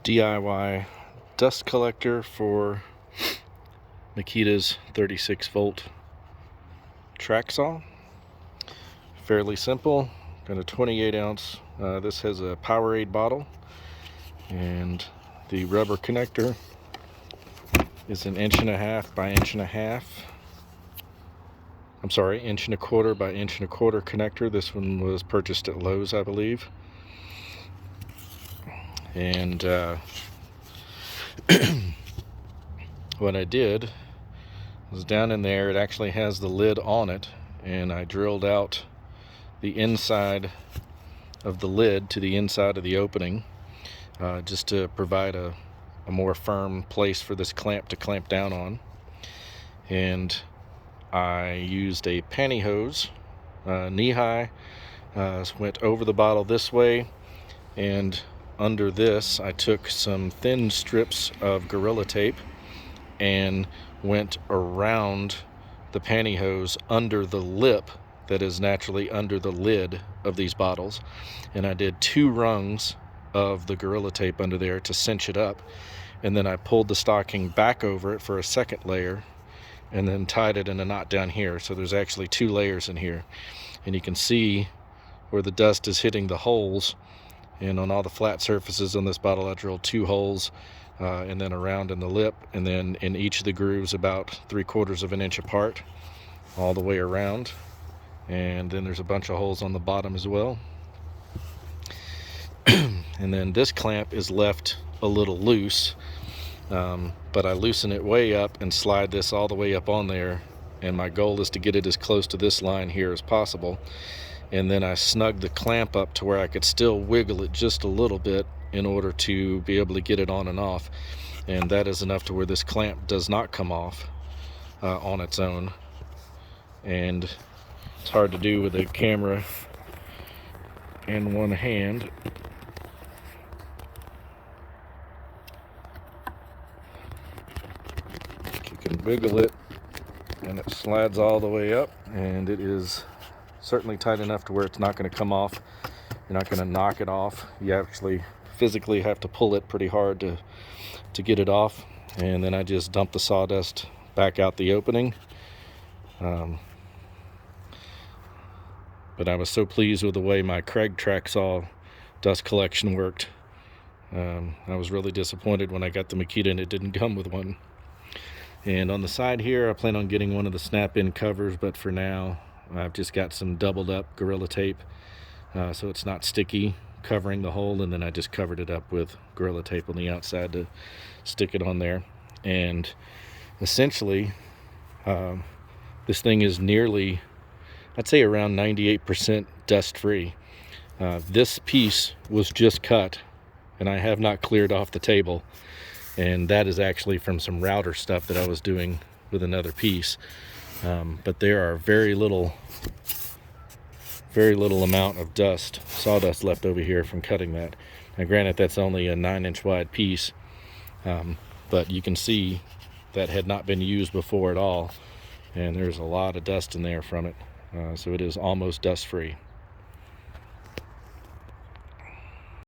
DIY dust collector for Makita's 36-volt track saw. Fairly simple. Got a 28-ounce. This has a powerade bottle, and the rubber connector is an 1.5" by 1.5". I'm sorry, 1.25" by 1.25" connector. This one was purchased at Lowe's, I believe. And what I did was, down in there, it actually has the lid on it, and I drilled out the inside of the lid to the inside of the opening, just to provide a more firm place for this clamp to clamp down on. And I used a pantyhose, knee-high, went over the bottle this way, and under this I took some thin strips of Gorilla Tape and went around the pantyhose under the lip that is naturally under the lid of these bottles, and I did 2 rungs of the Gorilla Tape under there to cinch it up, and then I pulled the stocking back over it for a second layer and then tied it in a knot down here. So there's actually 2 layers in here, and you can see where the dust is hitting the holes. And on all the flat surfaces on this bottle, I drilled 2 holes, and then around in the lip, and then in each of the grooves about 3/4 of an inch apart, all the way around. And then there's a bunch of holes on the bottom as well. And then this clamp is left a little loose, but I loosen it way up and slide this all the way up on there, and my goal is to get it as close to this line here as possible. And then I snug the clamp up to where I could still wiggle it just a little bit in order to be able to get it on and off. And that is enough to where this clamp does not come off on its own. And it's hard to do with a camera in one hand. You can wiggle it and it slides all the way up, and it is certainly tight enough to where it's not going to come off. You're not going to knock it off. You actually physically have to pull it pretty hard to get it off. And then I just dump the sawdust back out the opening. But I was so pleased with the way my Kreg track saw dust collection worked. I was really disappointed when I got the Makita and it didn't come with one. And on the side here, I plan on getting one of the snap-in covers, but for now I've just got some doubled up Gorilla Tape, so it's not sticky, covering the hole, and then I just covered it up with Gorilla Tape on the outside to stick it on there. And essentially, this thing is nearly, I'd say around 98% dust free. This piece was just cut, and I have not cleared off the table, and that is actually from some router stuff that I was doing with another piece. But there are very little amount of sawdust left over here from cutting that. Now granted, that's only a 9-inch wide piece, but you can see that had not been used before at all, and there's a lot of dust in there from it. So it is almost dust free.